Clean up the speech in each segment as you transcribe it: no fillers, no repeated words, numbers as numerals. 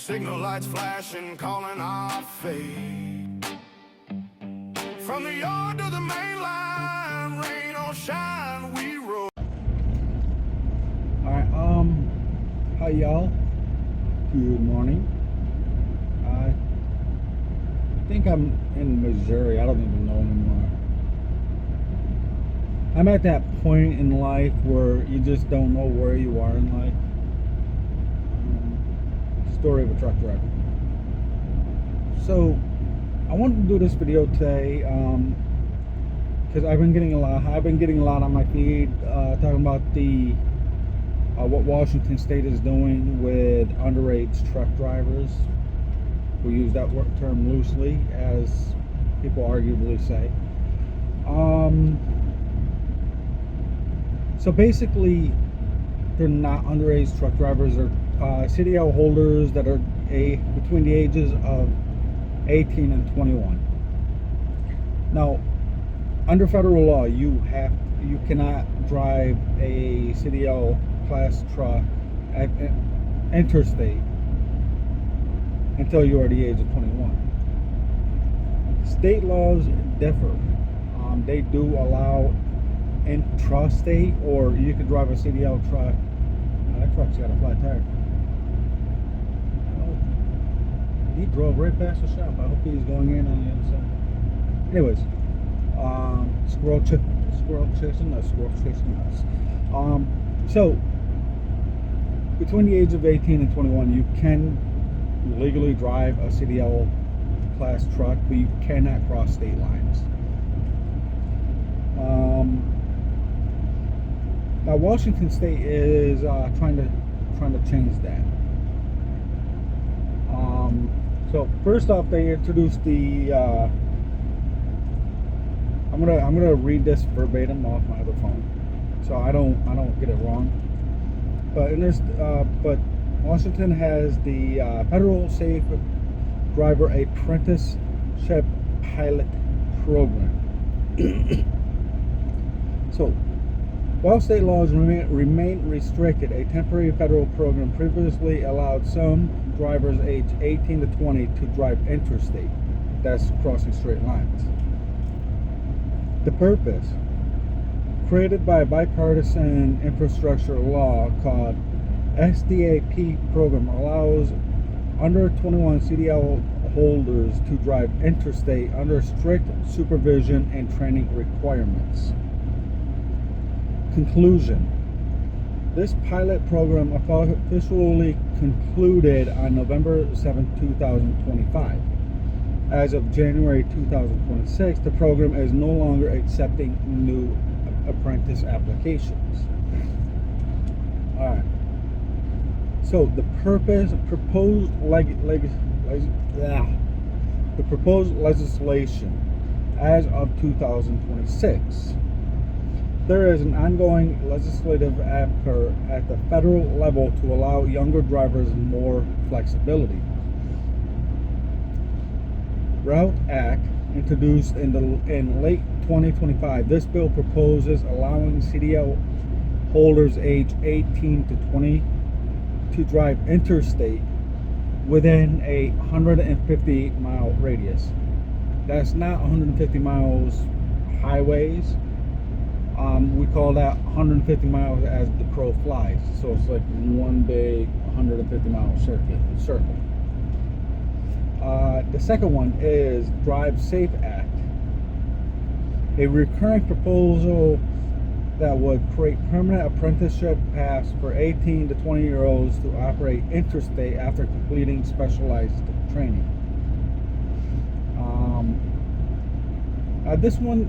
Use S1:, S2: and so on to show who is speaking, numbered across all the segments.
S1: Signal lights flashing, calling our fate. From the yard to the main line, rain or shine, we roll.
S2: Alright, hi y'all. Good morning. I think I'm in Missouri. I don't even know anymore. I'm at that point in life where you just don't know where you are in life. Story of a truck driver. So I wanted to do this video today because I've been getting a lot on my feed talking about the what Washington State is doing with underage truck drivers. We use that term loosely, as people arguably say. So basically, they're not underage truck drivers. They're CDL holders that are between the ages of 18 and 21. Now, under federal law, you cannot drive a CDL class truck at Interstate until you are the age of 21. State laws differ. They do allow intrastate, or you could drive a CDL truck. That truck's got a flat tire. He drove right past the shop. I hope he's going in on the other side. Anyways, squirrel chasing us. So between the age of 18 and 21, you can legally drive a CDL class truck, but you cannot cross state lines. Now Washington State is trying to change that. So first off, they introduced the. I'm gonna read this verbatim off my other phone, so I don't get it wrong. But but Washington has the Federal Safe Driver Apprenticeship Pilot Program. So, while state laws remain restricted, a temporary federal program previously allowed some drivers aged 18 to 20 to drive interstate. That's crossing straight lines. The purpose, created by a bipartisan infrastructure law called SDAP program, allows under 21 CDL holders to drive interstate under strict supervision and training requirements. Conclusion. This pilot program officially concluded on November 7, 2025. As of January 2026, the program is no longer accepting new apprentice applications. Alright. So the proposed legislation as of 2026. There is an ongoing legislative effort at the federal level to allow younger drivers more flexibility. Route Act, introduced in late 2025, this bill proposes allowing CDL holders aged 18 to 20 to drive interstate within a 150-mile radius. That's not 150 miles highways. We call that 150 miles as the crow flies. So it's like one big 150-mile circle. The second one is Drive Safe Act, a recurring proposal that would create permanent apprenticeship paths for 18 to 20-year-olds to operate interstate after completing specialized training. This one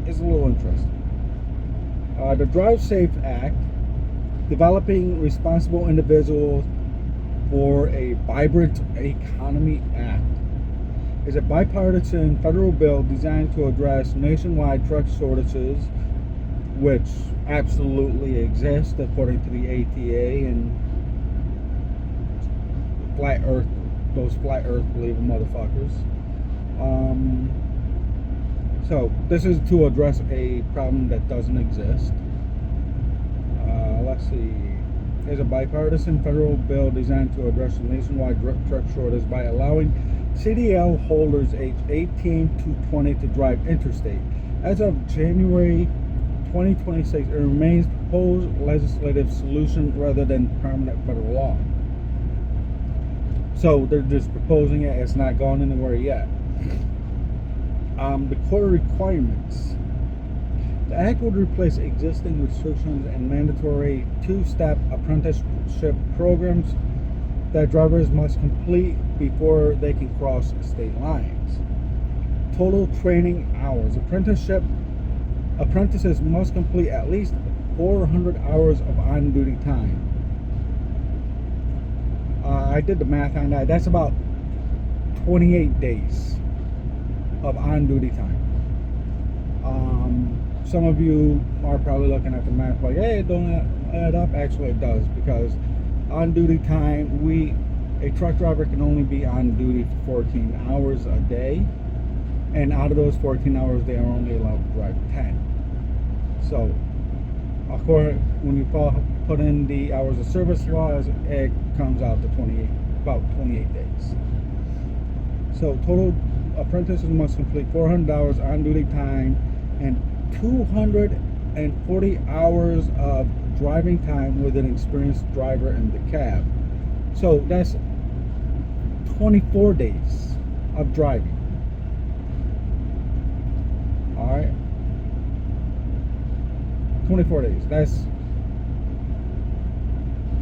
S2: is a little interesting. The Drive Safe Act, Developing Responsible Individuals for a Vibrant Economy Act, is a bipartisan federal bill designed to address nationwide truck shortages, which absolutely exist according to the ATA and those flat earth believing motherfuckers. So this is to address a problem that doesn't exist. Let's see. is a bipartisan federal bill designed to address the nationwide truck shortage by allowing CDL holders aged 18 to 20 to drive interstate. As of January 2026, it remains proposed legislative solution rather than permanent federal law. So they're just proposing it. It's not gone anywhere yet. The core requirements. The act would replace existing restrictions and mandatory two-step apprenticeship programs that drivers must complete before they can cross state lines. Total training hours. Apprentices must complete at least 400 hours of on-duty time. I did the math on that. That's about 28 days of on-duty time. Some of you are probably looking at the math like, hey, it don't add up. Actually, it does, because on-duty time, a truck driver can only be on duty for 14 hours a day, and out of those 14 hours, they are only allowed to drive 10. So, of course, when you put in the hours of service laws, it comes out to about 28 days. So, total apprentices must complete 400 hours on-duty time and 240 hours of driving time with an experienced driver in the cab. So that's 24 days of driving. All right, 24 days. That's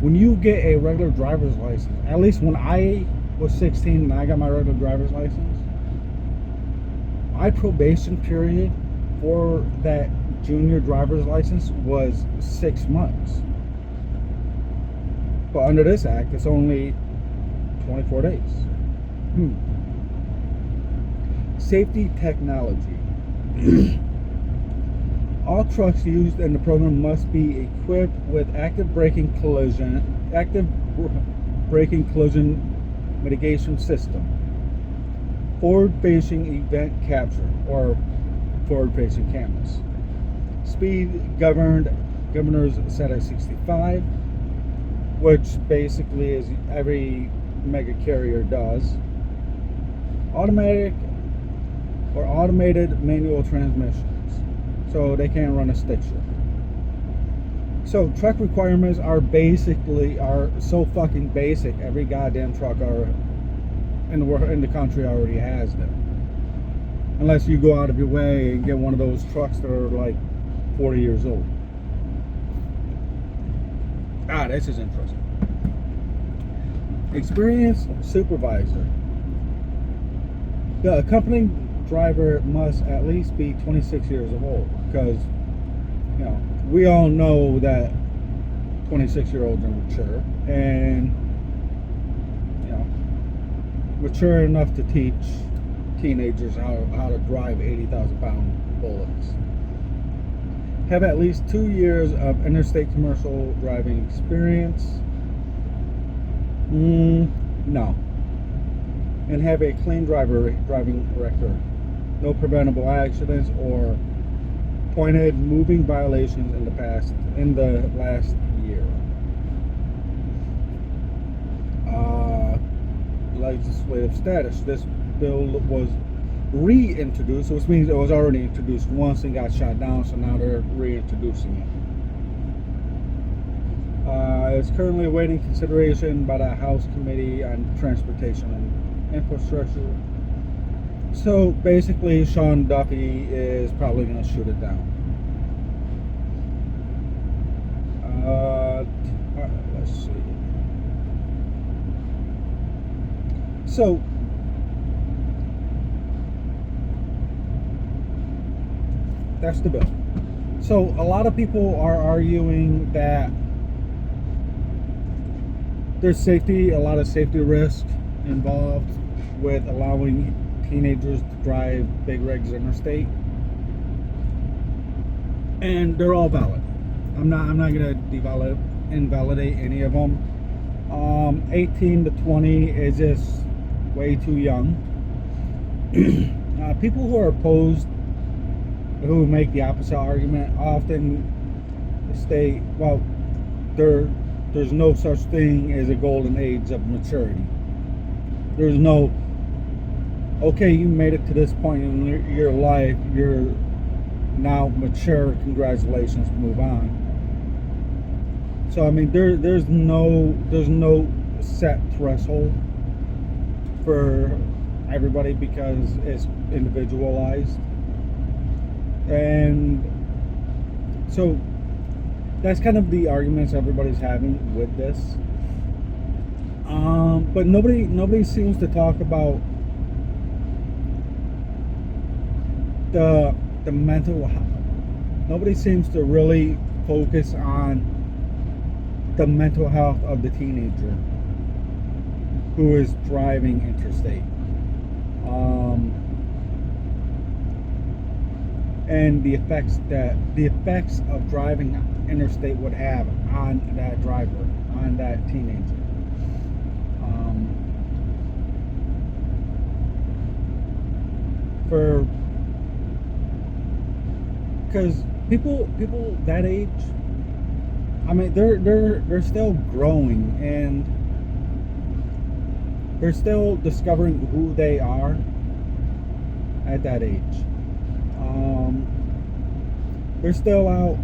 S2: when you get a regular driver's license. At least when I was 16 and I got my regular driver's license, my probation period for that junior driver's license was 6 months. But under this act, it's only 24 days. Safety technology. All trucks used in the program must be equipped with active braking collision mitigation system, forward-facing event capture, or forward-facing cameras. Speed governors set at 65, which basically is every mega carrier does. Automatic or automated manual transmissions, so they can't run a stick shift. So truck requirements are so fucking basic. Every goddamn truck in the country already has them. Unless you go out of your way and get one of those trucks that are like 40 years old. This is interesting. Experienced supervisor. The accompanying driver must at least be 26 years old, because we all know that 26-year-olds are mature and mature enough to teach teenagers how to drive 80,000-pound bullets. Have at least 2 years of interstate commercial driving experience. No. And have a clean driving record. No preventable accidents or pointed moving violations in the last year. Legislative status. This bill was reintroduced, which means it was already introduced once and got shot down, so now they're reintroducing it. It's currently awaiting consideration by the House Committee on Transportation and Infrastructure. So basically, Sean Duffy is probably going to shoot it down. Let's see. So that's the bill. So a lot of people are arguing that there's a lot of safety risk involved with allowing teenagers to drive big rigs interstate, and they're all valid. I'm not going to invalidate any of them. 18 to 20 is just way too young. People who are opposed, who make the opposite argument, often state, well, they're there's no such thing as a golden age of maturity. There's no, okay, you made it to this point in your life, you're now mature, congratulations, move on. So I mean, there's no set threshold for everybody because it's individualized. And so that's kind of the arguments everybody's having with this. But nobody seems to talk about the mental health. Nobody seems to really focus on the mental health of the teenager who is driving interstate, and the effects of driving interstate would have on that driver, on that teenager. Because people that age, I mean, they're still growing and they're still discovering who they are at that age. They're still out,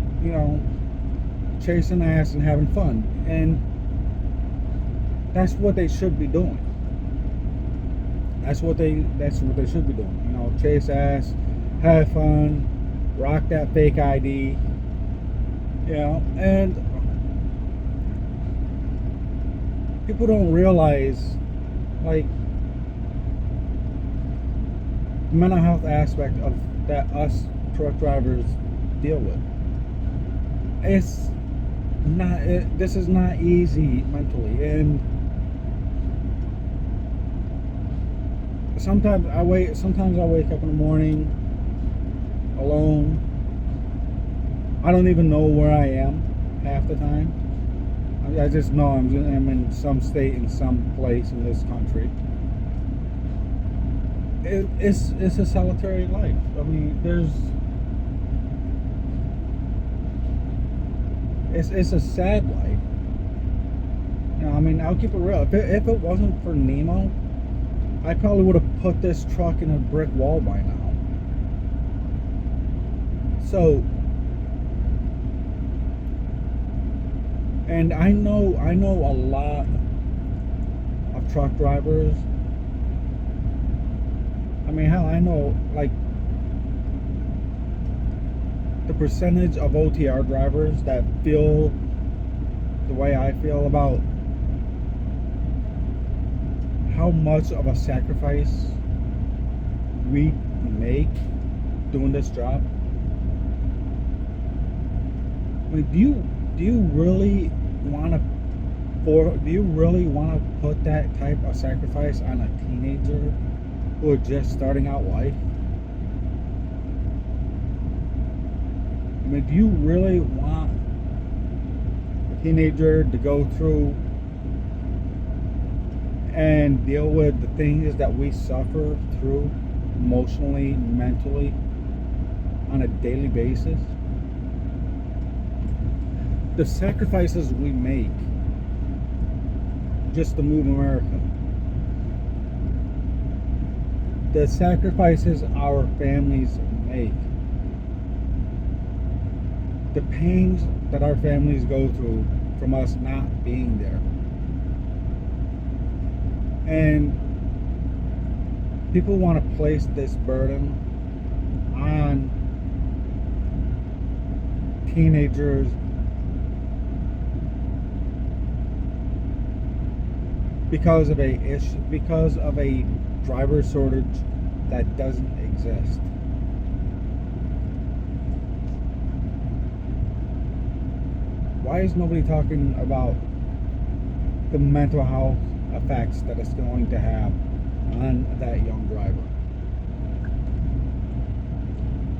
S2: chasing ass and having fun, and that's what they should be doing. That's what they should be doing. Chase ass, have fun, rock that fake ID. And people don't realize, like, the mental health aspect of that us truck drivers deal with. It's not. This is not easy mentally, and sometimes I wake up in the morning alone. I don't even know where I am half the time. I just know I'm in some state, in some place in this country. It's a solitary life. I mean, it's a sad life. I mean, I'll keep it real. If it wasn't for Nemo, I probably would have put this truck in a brick wall by now. So, and I know a lot of truck drivers. I mean, hell, I know, like, the percentage of OTR drivers that feel the way I feel about how much of a sacrifice we make doing this job. I mean, do you really want to put that type of sacrifice on a teenager who are just starting out life? I mean, do you really want a teenager to go through and deal with the things that we suffer through emotionally, mentally, on a daily basis? The sacrifices we make just to move America, the sacrifices our families make, the pains that our families go through from us not being there. And people want to place this burden on teenagers because of a driver shortage that doesn't exist. Why is nobody talking about the mental health effects that it's going to have on that young driver?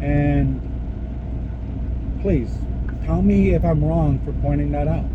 S2: And please tell me if I'm wrong for pointing that out.